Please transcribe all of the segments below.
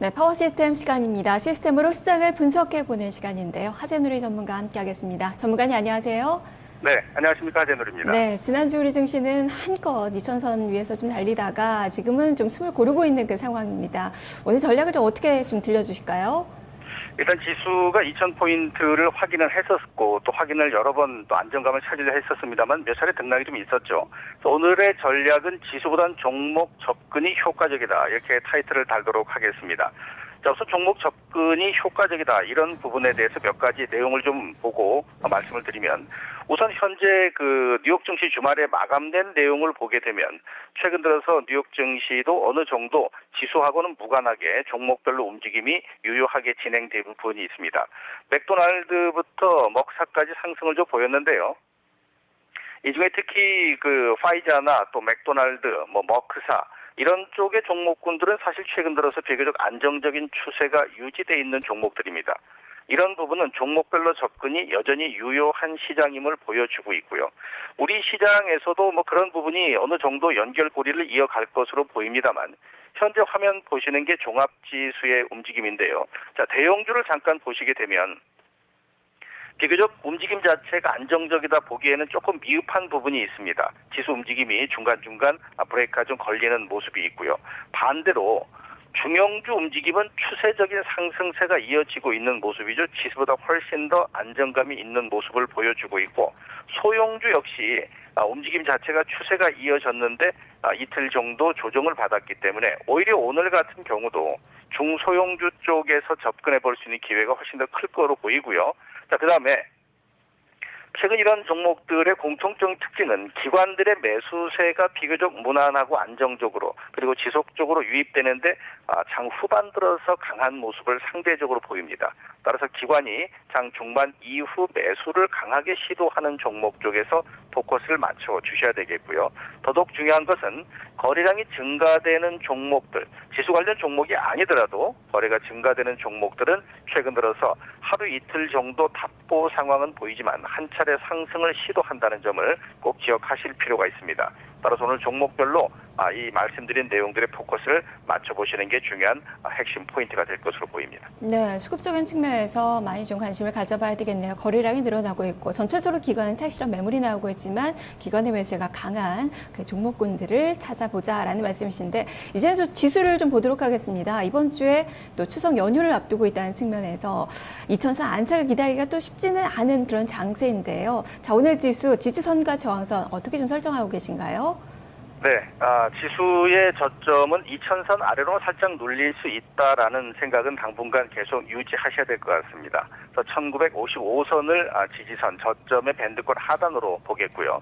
네, 파워 시스템 시간입니다. 시스템으로 시장을 분석해보는 시간인데요. 하재누리 전문가와 함께하겠습니다. 전문가님 안녕하세요. 네, 안녕하십니까. 하재누리입니다. 네, 지난주 우리 증시는 한껏 2000선 위에서 좀 달리다가 지금은 좀 숨을 고르고 있는 그 상황입니다. 오늘 전략을 좀 어떻게 좀 들려주실까요? 일단 지수가 2000포인트를 확인을 했었고 또 확인을 여러 번 또 안정감을 찾으려 했었습니다만 몇 차례 등락이 좀 있었죠. 그래서 오늘의 전략은 지수보단 종목 접근이 효과적이다. 이렇게 타이틀을 달도록 하겠습니다. 자, 우선 종목 접근이 효과적이다. 이런 부분에 대해서 몇 가지 내용을 좀 보고 말씀을 드리면 우선 현재 그 뉴욕 증시 주말에 마감된 내용을 보게 되면 최근 들어서 뉴욕 증시도 어느 정도 지수하고는 무관하게 종목별로 움직임이 유효하게 진행된 부분이 있습니다. 맥도날드부터 먹사까지 상승을 좀 보였는데요. 이 중에 특히 그 파이자나 또 맥도날드, 머크사 이런 쪽의 종목군들은 사실 최근 들어서 비교적 안정적인 추세가 유지되어 있는 종목들입니다. 이런 부분은 종목별로 접근이 여전히 유효한 시장임을 보여주고 있고요. 우리 시장에서도 그런 부분이 어느 정도 연결고리를 이어갈 것으로 보입니다만 현재 화면 보시는 게 종합지수의 움직임인데요. 자, 대형주를 잠깐 보시게 되면 비교적 움직임 자체가 안정적이다 보기에는 조금 미흡한 부분이 있습니다. 지수 움직임이 중간중간 브레이크가 좀 걸리는 모습이 있고요. 반대로 중형주 움직임은 추세적인 상승세가 이어지고 있는 모습이죠. 지수보다 훨씬 더 안정감이 있는 모습을 보여주고 있고 소형주 역시 움직임 자체가 추세가 이어졌는데 이틀 정도 조정을 받았기 때문에 오히려 오늘 같은 경우도 중소형주 쪽에서 접근해 볼 수 있는 기회가 훨씬 더 클 거로 보이고요. 자, 그다음에 최근 이런 종목들의 공통적 특징은 기관들의 매수세가 비교적 무난하고 안정적으로 그리고 지속적으로 유입되는데 장 후반 들어서 강한 모습을 상대적으로 보입니다. 따라서 기관이 장 중반 이후 매수를 강하게 시도하는 종목 쪽에서 포커스를 맞춰 주셔야 되겠고요. 더더욱 중요한 것은 거래량이 증가되는 종목들, 지수 관련 종목이 아니더라도 거래가 증가되는 종목들은 최근 들어서 하루 이틀 정도 답보 상황은 보이지만 한 차례 상승을 시도한다는 점을 꼭 기억하실 필요가 있습니다. 따라서 오늘 종목별로 이 말씀드린 내용들의 포커스를 맞춰보시는 게 중요한 핵심 포인트가 될 것으로 보입니다. 네, 수급적인 측면에서 많이 좀 관심을 가져봐야 되겠네요. 거래량이 늘어나고 있고 전체적으로 기관은 착실한 매물이 나오고 있지만 기관의 매수가 강한 그 종목군들을 찾아보자라는 말씀이신데 이제는 좀 지수를 좀 보도록 하겠습니다. 이번 주에 또 추석 연휴를 앞두고 있다는 측면에서 2000선 안착을 기다리기가 또 쉽지는 않은 그런 장세인데요. 자, 오늘 지수 지지선과 저항선 어떻게 좀 설정하고 계신가요? 네, 지수의 저점은 2000선 아래로 살짝 눌릴 수 있다라는 생각은 당분간 계속 유지하셔야 될 것 같습니다. 그래서 1955선을 지지선, 저점의 밴드권 하단으로 보겠고요.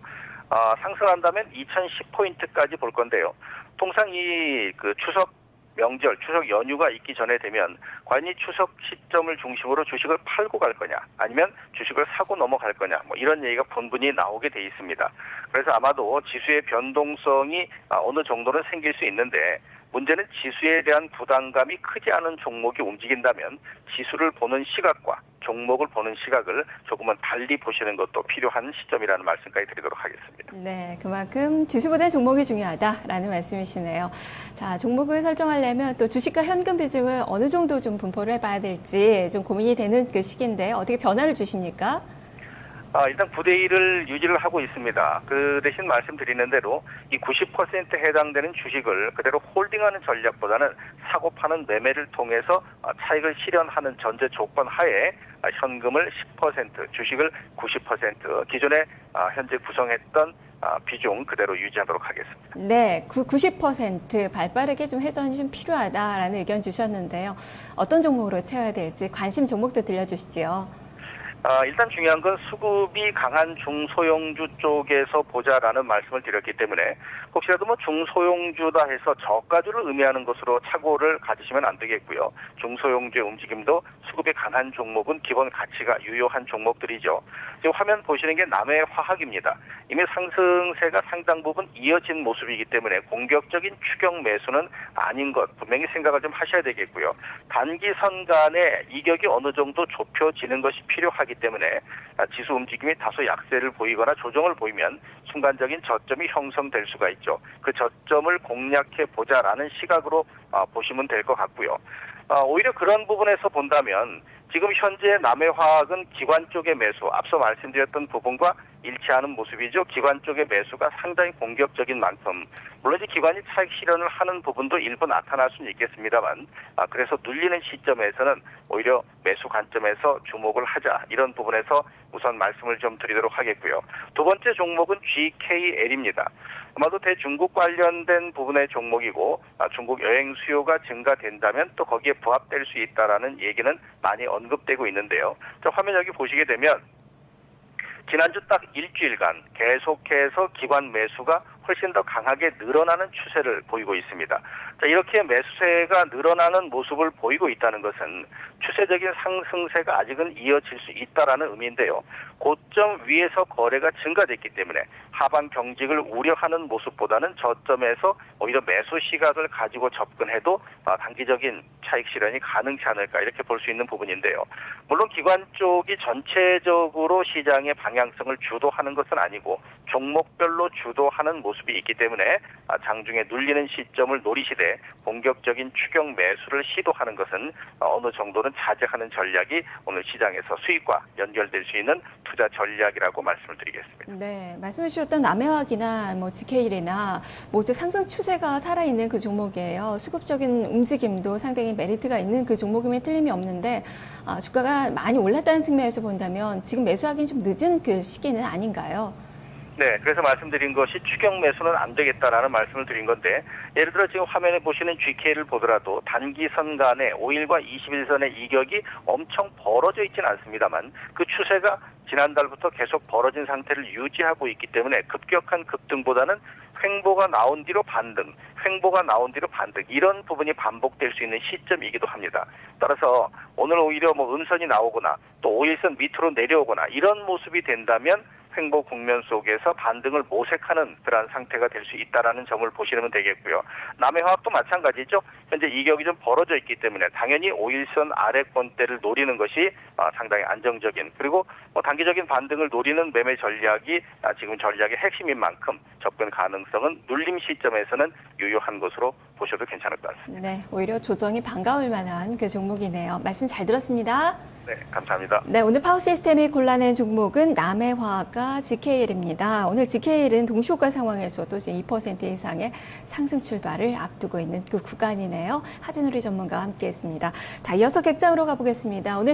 상승한다면 2010포인트까지 볼 건데요. 통상 이 그 추석 명절, 추석 연휴가 있기 전에 되면 과연 이 추석 시점을 중심으로 주식을 팔고 갈 거냐 아니면 주식을 사고 넘어갈 거냐 이런 얘기가 분분히 나오게 돼 있습니다. 그래서 아마도 지수의 변동성이 어느 정도는 생길 수 있는데 문제는 지수에 대한 부담감이 크지 않은 종목이 움직인다면 지수를 보는 시각과 종목을 보는 시각을 조금은 달리 보시는 것도 필요한 시점이라는 말씀까지 드리도록 하겠습니다. 네, 그만큼 지수보다는 종목이 중요하다라는 말씀이시네요. 자, 종목을 설정하려면 또 주식과 현금 비중을 어느 정도 좀 분포를 해봐야 될지 좀 고민이 되는 그 시기인데 어떻게 변화를 주십니까? 일단 9대1을 유지를 하고 있습니다. 그 대신 말씀드리는 대로 이 90%에 해당되는 주식을 그대로 홀딩하는 전략보다는 사고 파는 매매를 통해서 차익을 실현하는 전제 조건 하에 현금을 10%, 주식을 90%, 기존에 현재 구성했던 비중 그대로 유지하도록 하겠습니다. 네, 90% 발빠르게 좀 회전이 좀 필요하다라는 의견 주셨는데요. 어떤 종목으로 채워야 될지 관심 종목도 들려주시죠. 일단 중요한 건 수급이 강한 중소형주 쪽에서 보자라는 말씀을 드렸기 때문에 혹시라도 중소형주다 해서 저가주를 의미하는 것으로 착오를 가지시면 안 되겠고요. 중소형주의 움직임도 수급이 강한 종목은 기본 가치가 유효한 종목들이죠. 지금 화면 보시는 게 남해 화학입니다. 이미 상승세가 상당 부분 이어진 모습이기 때문에 공격적인 추격 매수는 아닌 것 분명히 생각을 좀 하셔야 되겠고요. 단기선 간의 이격이 어느 정도 좁혀지는 것이 필요하기 때문에 지수 움직임이 다소 약세를 보이거나 조정을 보이면 순간적인 저점이 형성될 수가 있죠. 그 저점을 공략해 보자라는 시각으로 보시면 될 것 같고요. 오히려 그런 부분에서 본다면 지금 현재 남해화학은 기관 쪽의 매수, 앞서 말씀드렸던 부분과 일치하는 모습이죠. 기관 쪽의 매수가 상당히 공격적인 만큼 물론 이제 기관이 차익 실현을 하는 부분도 일부 나타날 수는 있겠습니다만 그래서 눌리는 시점에서는 오히려 매수 관점에서 주목을 하자 이런 부분에서 우선 말씀을 좀 드리도록 하겠고요. 두 번째 종목은 GKL입니다. 아마도 대중국 관련된 부분의 종목이고 중국 여행 수요가 증가된다면 또 거기에 부합될 수 있다라는 얘기는 많이 언급되고 있는데요. 자, 화면 여기 보시게 되면 지난주 딱 일주일간 계속해서 기관 매수가 훨씬 더 강하게 늘어나는 추세를 보이고 있습니다. 자, 이렇게 매수세가 늘어나는 모습을 보이고 있다는 것은 추세적인 상승세가 아직은 이어질 수 있다라는 의미인데요. 고점 위에서 거래가 증가됐기 때문에 하방 경직을 우려하는 모습보다는 저점에서 오히려 매수 시각을 가지고 접근해도 단기적인 차익 실현이 가능치 않을까 이렇게 볼 수 있는 부분인데요. 물론 기관 쪽이 전체적으로 시장의 방향성을 주도하는 것은 아니고 종목별로 주도하는 모습이 있기 때문에 장중에 눌리는 시점을 노리시되 공격적인 추격 매수를 시도하는 것은 어느 정도는 자제하는 전략이 오늘 시장에서 수익과 연결될 수 있는 투자 전략이라고 말씀을 드리겠습니다. 네, 말씀해 주셨던 남해화학이나 GKL이나 모두 상승 추세가 살아있는 그 종목이에요. 수급적인 움직임도 상당히 메리트가 있는 그 종목임에 틀림이 없는데 주가가 많이 올랐다는 측면에서 본다면 지금 매수하기는 좀 늦은 그 시기는 아닌가요? 네, 그래서 말씀드린 것이 추격 매수는 안 되겠다라는 말씀을 드린 건데 예를 들어 지금 화면에 보시는 GK를 보더라도 단기선 간의 5일과 20일선의 이격이 엄청 벌어져 있지는 않습니다만 그 추세가 지난달부터 계속 벌어진 상태를 유지하고 있기 때문에 급격한 급등보다는 횡보가 나온 뒤로 반등, 횡보가 나온 뒤로 반등 이런 부분이 반복될 수 있는 시점이기도 합니다. 따라서 오늘 오히려 음선이 나오거나 또 5일선 밑으로 내려오거나 이런 모습이 된다면 횡보 국면 속에서 반등을 모색하는 그러한 상태가 될 수 있다라는 점을 보시면 되겠고요. 남해화학도 마찬가지죠. 현재 이격이 좀 벌어져 있기 때문에 당연히 5일선 아래권대를 노리는 것이 상당히 안정적인 그리고 단기적인 반등을 노리는 매매 전략이 지금 전략의 핵심인 만큼 접근 가능성은 눌림 시점에서는 유효한 것으로 보셔도 괜찮을 것 같습니다. 네, 오히려 조정이 반가울 만한 그 종목이네요. 말씀 잘 들었습니다. 네, 감사합니다. 네, 오늘 파워시스템이 골라낸 종목은 남해화학과 GKL입니다. 오늘 GKL은 동시호가 상황에서도 이제 2% 이상의 상승 출발을 앞두고 있는 그 구간이네요. 하진우리 전문가와 함께했습니다. 자, 이어서 객장으로 가보겠습니다. 오늘